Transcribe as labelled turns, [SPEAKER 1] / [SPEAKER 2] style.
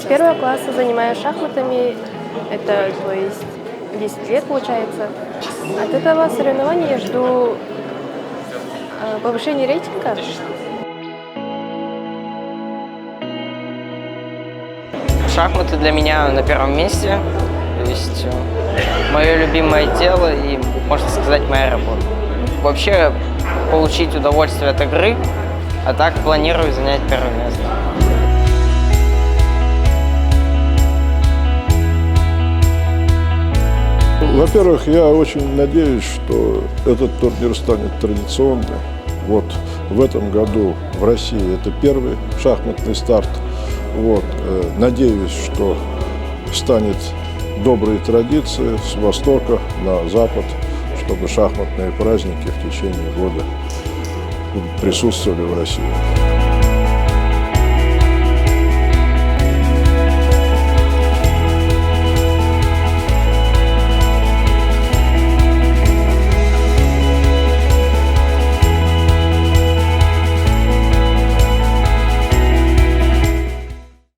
[SPEAKER 1] С первого класса занимаюсь шахматами, это то есть 10 лет получается. От этого соревнования я жду повышения рейтинга.
[SPEAKER 2] Шахматы для меня на первом месте, то есть мое любимое дело и, можно сказать, моя работа. Вообще получить удовольствие от игры, а так планирую занять первое место.
[SPEAKER 3] Во-первых, я очень надеюсь, что этот турнир станет традиционным. Вот в этом году в России это первый шахматный старт. Вот, надеюсь, что станет доброй традицией с востока на запад, чтобы шахматные праздники в течение года присутствовали в России.